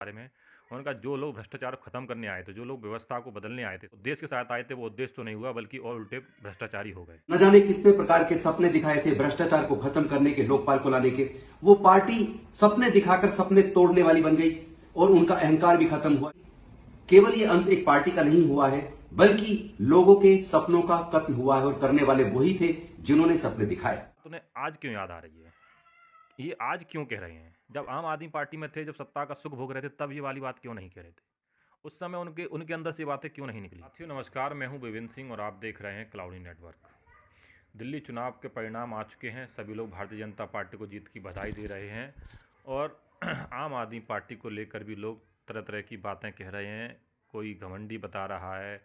बारे में उन्होंने कहा जो लोग भ्रष्टाचार को खत्म करने आए थे, जो लोग व्यवस्था को बदलने आए थे, देश के साथ आए थे, वो उद्देश्य तो नहीं हुआ बल्कि और उल्टे भ्रष्टाचारी हो गए। न जाने कितने प्रकार के सपने दिखाए थे भ्रष्टाचार को खत्म करने के, लोकपाल को लाने के। वो पार्टी सपने दिखाकर सपने तोड़ने वाली बन गई और उनका अहंकार भी खत्म हुआ। केवल ये अंत एक पार्टी का नहीं हुआ है, बल्कि लोगों के सपनों का कत्ल हुआ है और करने वाले वही थे जिन्होंने सपने दिखाए। उन्हें आज क्यों याद आ रही है? ये आज क्यों कह रहे हैं? जब आम आदमी पार्टी में थे, जब सत्ता का सुख भोग रहे थे, तब ये वाली बात क्यों नहीं कह रहे थे? उस समय उनके अंदर से बातें क्यों नहीं निकली? साथियों नमस्कार, मैं हूं विपिन सिंह और आप देख रहे हैं क्लाउडी नेटवर्क। दिल्ली चुनाव के परिणाम आ चुके हैं। सभी लोग भारतीय जनता पार्टी को जीत की बधाई दे रहे हैं और आम आदमी पार्टी को लेकर भी लोग तरह तरह की बातें कह रहे हैं। कोई घमंडी बता रहा है,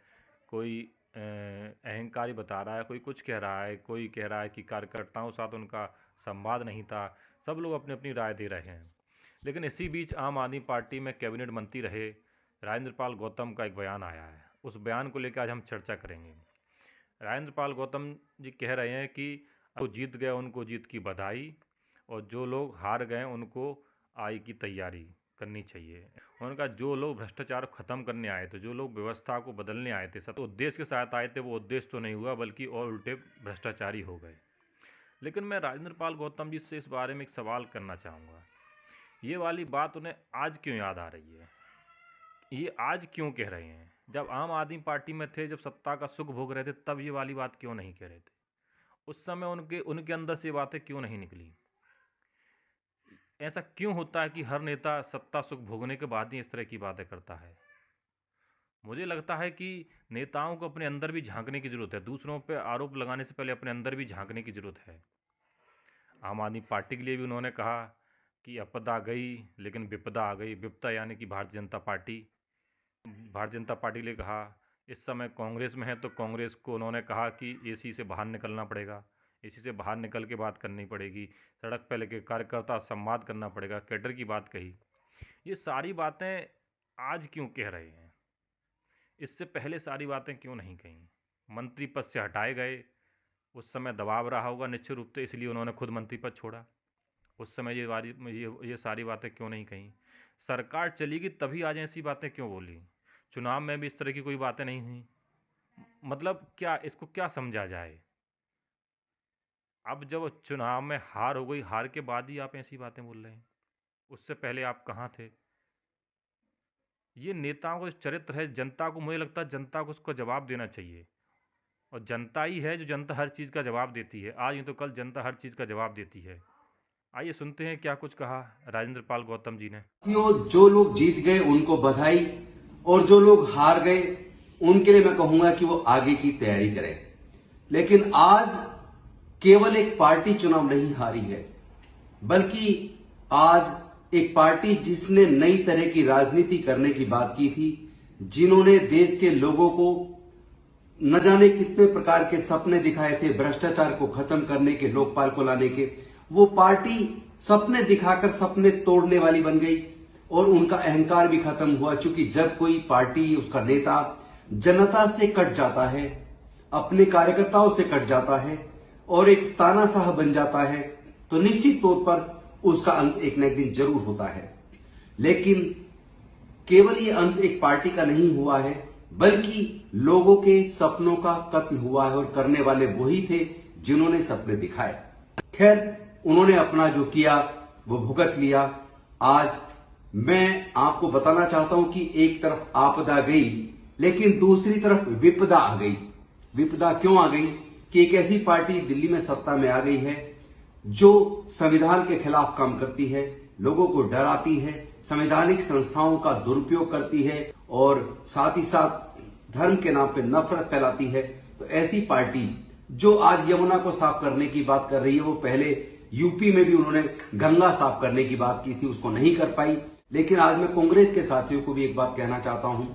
कोई अहंकारी बता रहा है, कोई कुछ कह रहा है, कोई कह रहा है कि कार्यकर्ताओं के साथ उनका संवाद नहीं था। सब लोग अपनी अपनी राय दे रहे हैं। लेकिन इसी बीच आम आदमी पार्टी में कैबिनेट मंत्री रहे राजेंद्र पाल गौतम का एक बयान आया है। उस बयान को लेकर आज हम चर्चा करेंगे। राजेंद्र पाल गौतम जी कह रहे हैं कि जो जीत गए उनको जीत की बधाई और जो लोग हार गए उनको आई की तैयारी करनी चाहिए। उनका जो लोग भ्रष्टाचार को खत्म करने आए थे, जो लोग व्यवस्था को बदलने आए थे, सब उद्देश्य के साथ आए थे, वो उद्देश्य तो नहीं हुआ बल्कि और उल्टे भ्रष्टाचारी हो गए। लेकिन मैं राजेंद्र पाल गौतम जी से इस बारे में एक सवाल करना चाहूँगा। ये वाली बात उन्हें आज क्यों याद आ रही है? ये आज क्यों कह रहे हैं? जब आम आदमी पार्टी में थे, जब सत्ता का सुख भोग रहे थे, तब ये वाली बात क्यों नहीं कह रहे थे? उस समय उनके अंदर से बातें क्यों नहीं निकली? ऐसा क्यों होता है कि हर नेता सत्ता सुख भोगने के बाद ही इस तरह की बातें करता है? मुझे लगता है कि नेताओं को अपने अंदर भी झांकने की ज़रूरत है। दूसरों पे आरोप लगाने से पहले अपने अंदर भी झांकने की ज़रूरत है। आम आदमी पार्टी के लिए भी उन्होंने कहा कि आपदा गई लेकिन विपदा आ गई। विपदा यानी कि भारतीय जनता पार्टी के लिए कहा। इस समय कांग्रेस में है तो कांग्रेस को उन्होंने कहा कि एसी से बाहर निकलना पड़ेगा, एसी से बाहर निकल के बात करनी पड़ेगी, सड़क पर लेके कार्यकर्ता संवाद करना पड़ेगा, कैडर की बात कही। ये सारी बातें आज क्यों कह रहे हैं? इससे पहले सारी बातें क्यों नहीं कहीं? मंत्री पद से हटाए गए, उस समय दबाव रहा होगा निश्चित रूप से, इसलिए उन्होंने खुद मंत्री पद छोड़ा। उस समय ये सारी बातें क्यों नहीं कहीं? सरकार चलेगी तभी आज ऐसी बातें क्यों बोली? चुनाव में भी इस तरह की कोई बातें नहीं हुई। मतलब क्या इसको क्या समझा जाए? अब जब चुनाव में हार हो गई, हार के बाद ही आप ऐसी बातें बोल रहे हैं। उससे पहले आप कहाँ थे? ये नेताओं का चरित्र है। जनता को, मुझे लगता है जनता को उसको जवाब देना चाहिए और जनता ही है जो जनता हर चीज़ का जवाब देती है। आज नहीं तो कल जनता हर चीज़ का जवाब देती है। आइए सुनते हैं क्या कुछ कहा राजेंद्र पाल गौतम जी ने। जो लोग जीत गए उनको बधाई और जो लोग हार गए उनके लिए मैं कहूंगा कि वो आगे की तैयारी करें। लेकिन आज केवल एक पार्टी चुनाव नहीं हारी है, बल्कि आज एक पार्टी जिसने नई तरह की राजनीति करने की बात की थी, जिन्होंने देश के लोगों को न जाने कितने प्रकार के सपने दिखाए थे भ्रष्टाचार को खत्म करने के, लोकपाल को लाने के, वो पार्टी सपने दिखाकर सपने तोड़ने वाली बन गई और उनका अहंकार भी खत्म हुआ। चूंकि जब कोई पार्टी, उसका नेता जनता से कट जाता है, अपने कार्यकर्ताओं से कट जाता है और एक तानाशाह बन जाता है, तो निश्चित तौर पर उसका अंत एक न एक दिन जरूर होता है। लेकिन केवल ये अंत एक पार्टी का नहीं हुआ है, बल्कि लोगों के सपनों का कत्ल हुआ है और करने वाले वही थे जिन्होंने सपने दिखाए। खैर, उन्होंने अपना जो किया वो भुगत लिया। आज मैं आपको बताना चाहता हूं कि एक तरफ आपदा गई लेकिन दूसरी तरफ विपदा आ गई। विपदा क्यों आ गई? कि एक ऐसी पार्टी दिल्ली में सत्ता में आ गई है जो संविधान के खिलाफ काम करती है, लोगों को डराती है, संवैधानिक संस्थाओं का दुरुपयोग करती है और साथ ही साथ धर्म के नाम पे नफरत फैलाती है। तो ऐसी पार्टी जो आज यमुना को साफ करने की बात कर रही है, वो पहले यूपी में भी उन्होंने गंगा साफ करने की बात की थी, उसको नहीं कर पाई। लेकिन आज मैं कांग्रेस के साथियों को भी एक बात कहना चाहता हूं,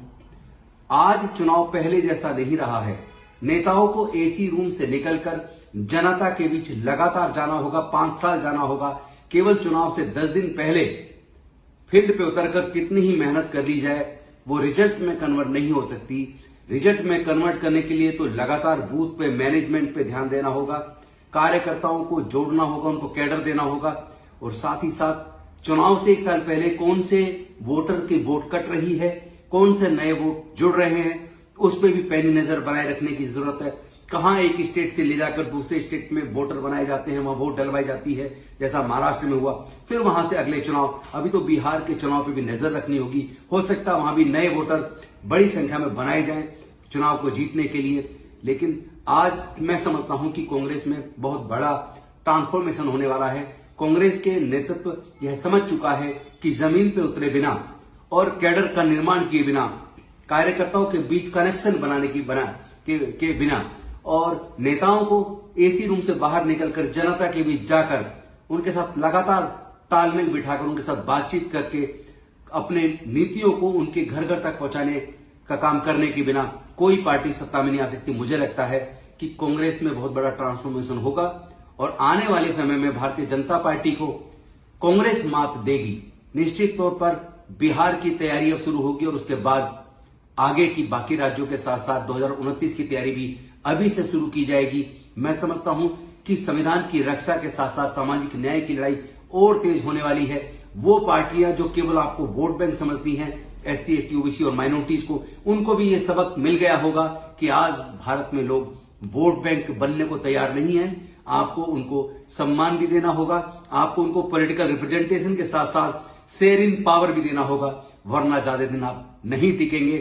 आज चुनाव पहले जैसा नहीं रहा है। नेताओं को एसी रूम से निकलकर जनता के बीच लगातार जाना होगा, 5 साल जाना होगा। केवल चुनाव से 10 दिन पहले फील्ड पे उतरकर कितनी ही मेहनत कर ली जाए, वो रिजल्ट में कन्वर्ट नहीं हो सकती। रिजल्ट में कन्वर्ट करने के लिए तो लगातार बूथ पे, मैनेजमेंट पे ध्यान देना होगा, कार्यकर्ताओं को जोड़ना होगा, उनको कैडर देना होगा और साथ ही साथ चुनाव से एक साल पहले कौन से वोटर की वोट कट रही है, कौन से नए वोट जुड़ रहे हैं, उस पर भी पैनी नजर बनाए रखने की जरूरत है। कहां एक स्टेट से ले जाकर दूसरे स्टेट में वोटर बनाए जाते हैं, वहां वोट डलवाई जाती है, जैसा महाराष्ट्र में हुआ, फिर वहां से अगले चुनाव। अभी तो बिहार के चुनाव पे भी नजर रखनी होगी, हो सकता है वहां भी नए वोटर बड़ी संख्या में बनाए जाएं चुनाव को जीतने के लिए। लेकिन आज मैं समझता हूं कि कांग्रेस में बहुत बड़ा ट्रांसफॉर्मेशन होने वाला है। कांग्रेस के नेतृत्व यह समझ चुका है कि जमीन पे उतरे बिना और कैडर का निर्माण किए बिना, कार्यकर्ताओं के बीच कनेक्शन बनाने के बिना और नेताओं को एसी रूम से बाहर निकलकर जनता के बीच जाकर उनके साथ लगातार तालमेल बिठाकर उनके साथ बातचीत करके अपने नीतियों को उनके घर घर तक पहुंचाने का काम करने के बिना कोई पार्टी सत्ता में नहीं आ सकती। मुझे लगता है कि कांग्रेस में बहुत बड़ा ट्रांसफॉर्मेशन होगा और आने वाले समय में भारतीय जनता पार्टी को कांग्रेस मात देगी। निश्चित तौर पर बिहार की तैयारी अब शुरू होगी और उसके बाद आगे की बाकी राज्यों के साथ साथ 2029 की तैयारी भी अभी से शुरू की जाएगी। मैं समझता हूं कि संविधान की रक्षा के साथ साथ सामाजिक न्याय की लड़ाई और तेज होने वाली है। वो पार्टियां जो केवल आपको वोट बैंक समझती हैं, एसटी, एसटी, ओबीसी और माइनॉरिटीज को, उनको भी ये सबक मिल गया होगा कि आज भारत में लोग वोट बैंक बनने को तैयार नहीं है। आपको उनको सम्मान भी देना होगा, आपको उनको पॉलिटिकल रिप्रेजेंटेशन के साथ साथ शेयर इन पावर भी देना होगा, वरना ज्यादा दिन आप नहीं टिकेंगे।